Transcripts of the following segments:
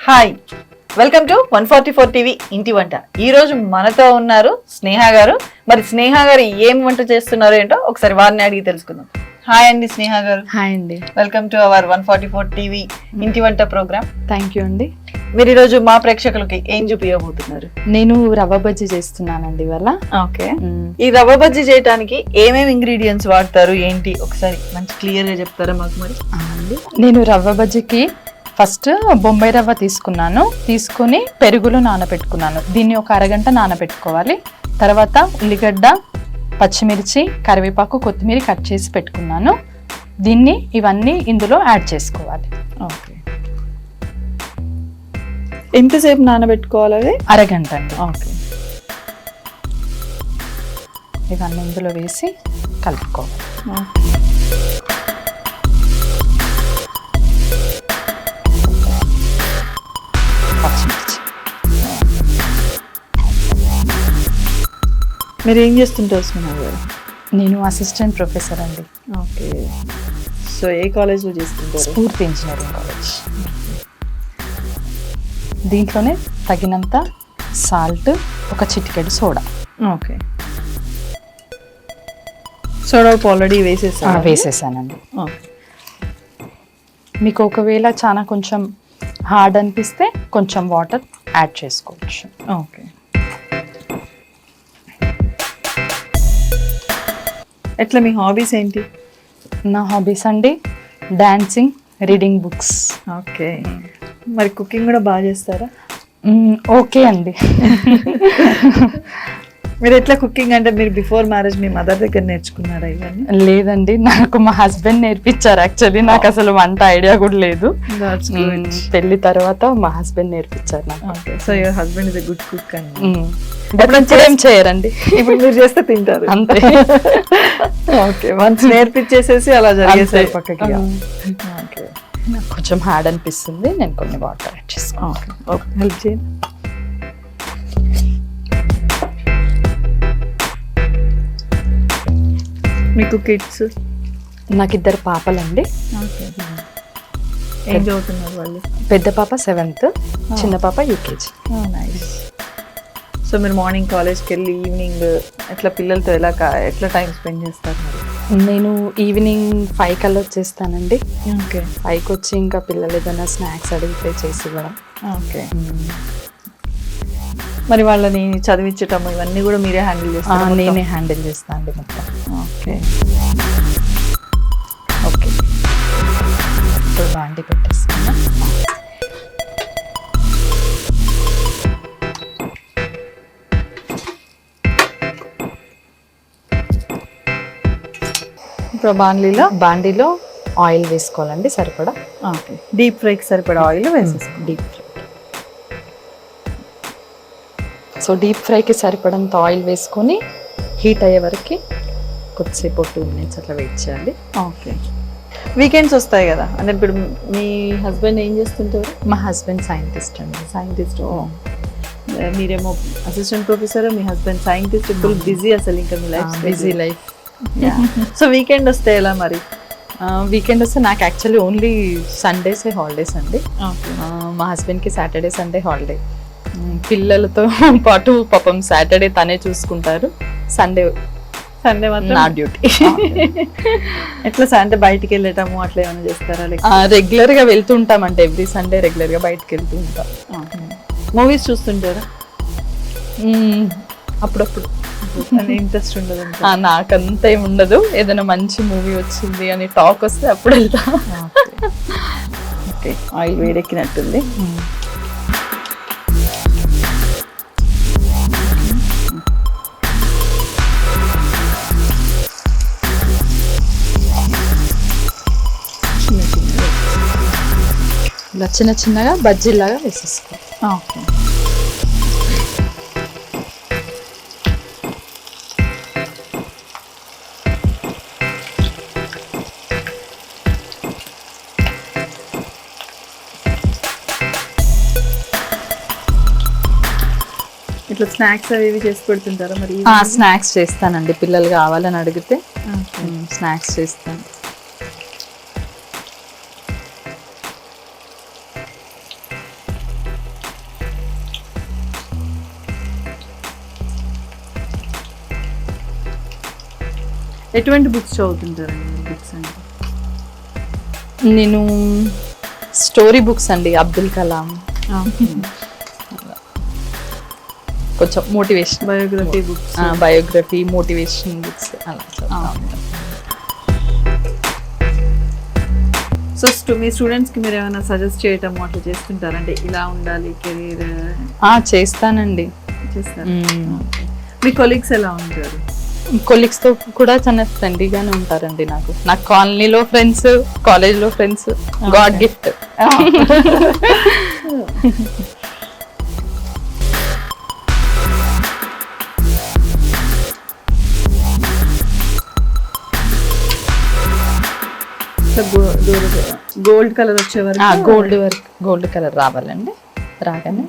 Hi, welcome to 144 TV ఇంటి వంట. ఈ రోజు మనతో ఉన్నారు స్నేహ గారు. మరి స్నేహ గారు ఏం వంట చేస్తున్నారు ఏంటో ఒకసారి వారిని అడిగి తెలుసుకుందాం. హాయ్ అండి స్నేహ గారు. హాయ్ అండి. వెల్కమ్ టు అవర్ 144 టీవీ ఇంటి వంట ప్రోగ్రామ్. థ్యాంక్ యూ అండి. మీరు ఈరోజు మా ప్రేక్షకులకి ఏం చూపించబోతున్నారు? నేను రవ్వ బజ్జీ చేస్తున్నానండి ఇవాళ. ఓకే, ఈ రవ్వ బజ్జీ చేయడానికి ఏమేమి ఇంగ్రీడియంట్స్ వాడతారు ఏంటి ఒకసారి మంచి క్లియర్ గా చెప్తారా మాకు? మరి అండి, నేను రవ్వ బజ్జీకి ఫస్ట్ బొంబాయి రవ్వ తీసుకుని పెరుగులో నానబెట్టుకున్నాను. దీన్ని ఒక అరగంట నానబెట్టుకోవాలి. తర్వాత ఉల్లిగడ్డ, పచ్చిమిర్చి, కరివేపాకు, కొత్తిమీర కట్ చేసి పెట్టుకున్నాను. ఇవన్నీ ఇందులో యాడ్ చేసుకోవాలి. ఓకే, ఎంతసేపు నానబెట్టుకోవాలి అది? అరగంట అండి. ఓకే, ఇవన్నీ ఇందులో వేసి కలుపుకోవాలి. పచ్చిమిర్చి. మీరు ఏం చేస్తుంటారు స్నేహ గారు? నేను అసిస్టెంట్ ప్రొఫెసర్ అండి. ఓకే, సో ఏ కాలేజ్లో చేస్తుంటారు? స్ఫూర్తి ఇంజనీరింగ్ కాలేజ్. దీంట్లోనే తగినంత సాల్ట్, ఒక చిటికెడు సోడా. ఓకే, సోడా ఉప్పు ఆల్రెడీ వేసేసానండి. మీకు ఒకవేళ చాలా కొంచెం హార్డ్ అనిపిస్తే కొంచెం వాటర్ యాడ్ చేసుకోవచ్చు. ఓకే, ఎట్లా మీ హాబీస్ ఏంటి? నా హాబీస్ అండి డాన్సింగ్, రీడింగ్ బుక్స్. ఓకే, మరి కుకింగ్ కూడా బాగా చేస్తారా? ఓకే అండి. మీరు ఎట్లా కుకింగ్ అంటే మీరు బిఫోర్ మ్యారేజ్ మీ మదర్ దగ్గర నేర్చుకున్నారా ఇవన్నీ? లేదండి, నాకు మా హస్బెండ్ నేర్పించారు. యాక్చువల్లీ నాకు అసలు వంట ఐడియా కూడా లేదు. పెళ్లి తర్వాత మా హస్బెండ్ నేర్పించారు నాకు. Okay, so your husband is a good cook అండి. ఏం చేయరండి, ఇప్పుడు మీరు చేస్తే తింటారు అంతే. ఓకే, వన్స్ నేర్పించేసేసి అలా జరిగేసారు పక్కకి. ఓకే, నాకు కొంచెం హార్డ్ అనిపిస్తుంది, నేను కొన్ని వాటర్ యాడ్ చేసుకో. ఓకే, హెల్ప్ చేయండి. మీకు కిడ్స్? నాకు 2 పాపలండి. ఏం చదువుతున్నారు వాళ్ళు? పెద్ద పాప 7th, చిన్న పాప UKG. నైస్. సో మీరు మార్నింగ్ కాలేజ్కి వెళ్ళి ఈవినింగ్ ఎట్లా పిల్లలతో ఎట్లా టైం స్పెండ్ చేస్తారు మరి? నేను ఈవినింగ్ 5 కల్లా వచ్చేస్తానండి. ఓకే, 5కి వచ్చి ఇంకా పిల్లలు ఏదైనా స్నాక్స్ అడిగితే చేసి ఇవ్వడం. ఓకే, మరి వాళ్ళని చదివించటం ఇవన్నీ కూడా మీరే హ్యాండిల్ చేస్తారు? నేనే హ్యాండిల్ చేస్తాను అండి మొత్తం. ఓకే, ఓకే, ఇప్పుడు బాండి పెట్టేస్తాను. ఇప్పుడు బాండీలో ఆయిల్ వేసుకోవాలండి సరిపడా. ఓకే, డీప్ ఫ్రైకి సరిపడా ఆయిల్ వేసేసుకోండి. Deep fry. సో డీప్ ఫ్రైకి సరిపడంత ఆయిల్ వేసుకొని హీట్ అయ్యే వరకు కొద్దిసేపు 2 minutes అట్లా వెయిట్ చేయాలి. ఓకే, వీకెండ్స్ వస్తాయి కదా, అంటే ఇప్పుడు మీ హస్బెండ్ ఏం చేస్తుంటారు? మా హస్బెండ్ సైంటిస్ట్ అండి. సైంటిస్ట్. మీరేమో అసిస్టెంట్ ప్రొఫెసర్, మీ హస్బెండ్ సైంటిస్ట్. ఫుల్ బిజీ అసలు ఇంకా మీ life. Busy life. So weekend వస్తే ఎలా మరి? వీకెండ్ వస్తే నాకు యాక్చువల్లీ ఓన్లీ సండేసే హాలిడేస్ అండి. మా హస్బెండ్కి సాటర్డే, సండే హాలిడే. పిల్లలతో పాటు పాపం సాటర్డే తనే చూసుకుంటారు. సండే మాత్రం నా డ్యూటీ. ఎట్లా అంటే బయటికి వెళ్ళటము అట్లా ఏమైనా చేస్తారా? రెగ్యులర్గా వెళ్తూ ఉంటాం అంటే ఎవ్రీ సండే రెగ్యులర్గా బయటకు వెళ్తూ ఉంటాం. మూవీస్ చూస్తుంటారా? అప్పుడప్పుడు. ఇంట్రెస్ట్ ఉండదు? నాకంత ఏమి ఉండదు. ఏదైనా మంచి మూవీ వచ్చింది అని టాక్ వస్తే అప్పుడు వెళ్తా. ఓకే, ఆయిల్ వేడెక్కినట్టుంది. ఇలా చిన్నగా బజ్జీలాగా వేసేసుకో. ఓకే, ఇట్లా స్నాక్స్ అవి చేసి పెడుతుంటారా మరి? స్నాక్స్ చేస్తానండి, పిల్లలు కావాలని అడిగితే స్నాక్స్ చేస్తాను. ఎటువంటి బుక్స్ చదువుతుంటారండి బుక్స్ అంటే? నేను స్టోరీ బుక్స్ అండి, అబ్దుల్ కలాం, కొంచెం motivation, biography books, biography, motivation books అలా చదువుతా ఉంటాను. సో మీ స్టూడెంట్స్కి మీరు ఏమైనా సజెస్ట్ చేయటం అట్లా చేస్తుంటారంటే ఇలా ఉండాలి కెరీర్ చేస్తానండి. చేస్తారు? మీ కొలీగ్స్ ఎలా ఉంటారు? కొలీగ్స్ తో కూడా చాలా ఫ్రెండ్లీగానే ఉంటారండి. నాకు కాలనీలో ఫ్రెండ్స్, కాలేజ్ లో friends, God gift. Gold colour వచ్చేవారు గోల్డ్ కలర్ రావాలండి. రాగానే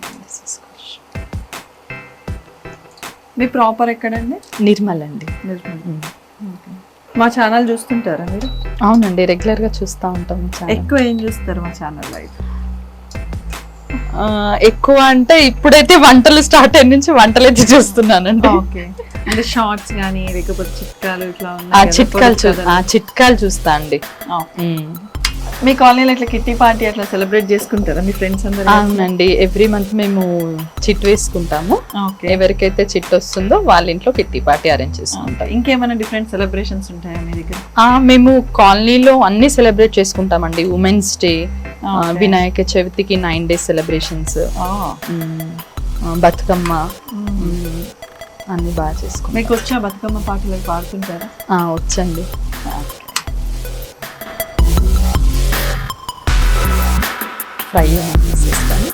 మీ ప్రాపర్ ఎక్కడండి? నిర్మల్ అండి. మా ఛానల్ చూస్తుంటారా మీరు? అవునండి, రెగ్యులర్ గా చూస్తూ ఉంటాం. ఎక్కువ ఏం చూస్తారు మా ఛానల్ అయితే? ఎక్కువ అంటే ఇప్పుడైతే వంటలు స్టార్ట్ అయిన నుంచి వంటలు అయితే చూస్తున్నానండి. ఓకే, అంటే షార్ట్స్ కానీ లేకపోతే చిట్కాలు ఇట్లా చిట్కాలు చూస్తా అండి. మీ కాలనీలో ఇట్లా కిట్టి పార్టీ అట్లా సెలబ్రేట్ చేసుకుంటారా మీ ఫ్రెండ్స్ అందరూ? అవునండి, ఎవ్రీ మంత్ మేము చిట్ వేసుకుంటాము. ఎవరికైతే చిట్ వస్తుందో వాళ్ళ ఇంట్లో కిట్టి పార్టీ అరేంజ్ చేసుకుంటాం. ఇంకేమైనా డిఫరెంట్ సెలబ్రేషన్స్ ఉంటాయా మీ దగ్గర? మేము కాలనీలో అన్ని సెలబ్రేట్ చేసుకుంటామండి. ఉమెన్స్ డే, వినాయక చవితికి 9 days సెలబ్రేషన్స్, బతుకమ్మ, అన్ని బాగా చేసుకుంటాం. మీకు వచ్చా బతుకమ్మ పాటలు పాడుతుంటారా? వచ్చండి. ఫ్రై చేస్తాను.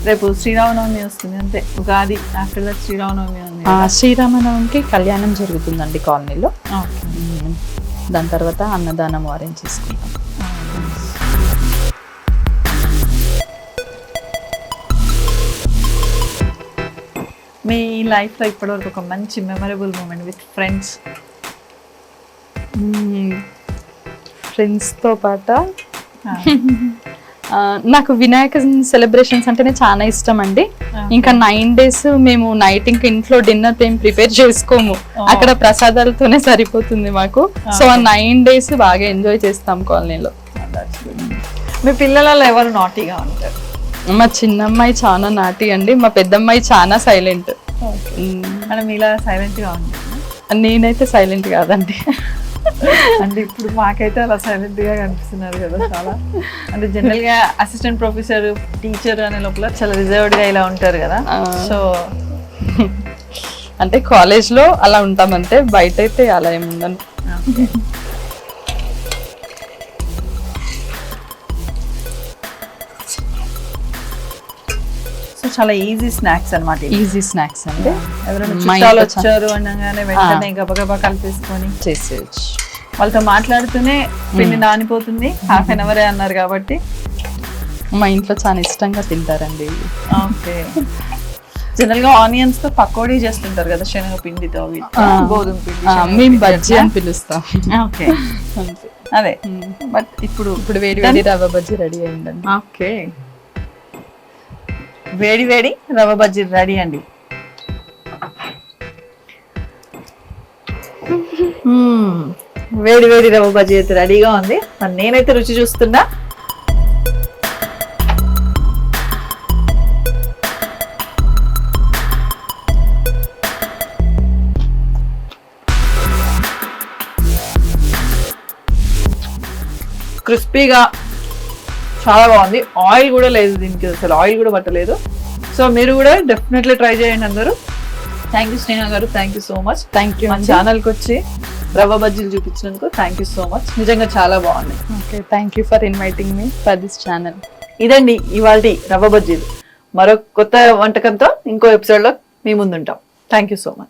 రేపు శ్రీరామనవమి వస్తుంది, అంతే ఉగాది ఆఫ్టర్ దట్ శ్రీరామనవమి ఉంది. శ్రీరామనవమికి కళ్యాణం జరుగుతుందండి కాలనీలో. దాని తర్వాత అన్నదానం అరేంజ్ చేసుకుంటాం. మీ లైఫ్లో ఇప్పటివరకు ఒక మంచి మెమరబుల్ మూమెంట్ విత్ ఫ్రెండ్స్? ఫ్రెండ్స్తో పాట నాకు వినాయక సెలబ్రేషన్స్ అంటేనే చాలా ఇష్టం అండి. ఇంకా 9 days మేము నైట్ ఇంకా ఇంట్లో డిన్నర్ ఏం ప్రిపేర్ చేసుకోము, అక్కడ ప్రసాదాలతోనే సరిపోతుంది మాకు. సో 9 days బాగా ఎంజాయ్ చేస్తాం కాలనీలో. మీ పిల్లలలో ఎవరు నాటీగా ఉంటారు? మా చిన్నమ్మాయి చాలా నాటి అండి, మా పెద్దమ్మాయి చాలా సైలెంట్. అంటే మీలా సైలెంట్ గా ఉంటుంది? నేనైతే సైలెంట్ కాదండి. అంటే ఇప్పుడు మాకైతే అలా సైలెంట్ గా కనిపిస్తున్నారు కదా చాలా. అంటే జనరల్ గా అసిస్టెంట్ ప్రొఫెసర్, టీచర్ అనే లోపల చాలా రిజర్వ్డ్ గా ఇలా ఉంటారు కదా. సో అంటే కాలేజ్ లో అలా ఉంటామంటే, బయట అయితే అలా ఏముండను. సో చాలా ఈజీ స్నాక్స్ అన్నమాట. ఈజీ స్నాక్స్ అంటే ఎవరైనా చుట్టాలు వచ్చారు అనగానే వెంటనే గబగబా కలిపేసుకొని చేసేయచ్చు. వాళ్ళతో మాట్లాడుతూనే పిండి నానిపోతుంది. 1/2 hour అన్నారు కాబట్టి మా ఇంట్లో చాలా ఇష్టంగా తింటారండి. ఓకే, జనరల్ గా ఆనియన్స్ తో పకోడీ చేస్తుంటారు కదా, శనగ పిండితో, గోధుమ పిండి. మేము బజ్జీ అని పిలుస్తాం. ఓకే, అదే. బట్ ఇప్పుడు వేడి వేడి రవ్వ బజ్జీ రెడీ అయిందండి. ఓకే, వేడి వేడి రవ్వ బజ్జీ రెడీ అండి. వేడి వేడి రవ్వ బజ్జీ అయితే రెడీగా ఉంది. మరి నేనైతే రుచి చూస్తున్నా. క్రిస్పీగా చాలా బాగుంది. ఆయిల్ కూడా లేదు దీనికి, అసలు ఆయిల్ కూడా పట్టలేదు. సో మీరు కూడా డెఫినెట్లీ ట్రై చేయండి అందరూ. థ్యాంక్ యూ స్నేహ గారు, thank you so much. Thank you. మన ఛానల్కి వచ్చి రవ్వ బజ్జీలు చూపించినందుకు థ్యాంక్ యూ సో మచ్. నిజంగా చాలా బాగున్నాయి. Okay, thank you for inviting me for this channel. ఇదండి ఇవాల్టి రవ్వ బజ్జీలు. మరో కొత్త వంటకంతో ఇంకో ఎపిసోడ్లో మీ ముందుంటాం. Thank you so much.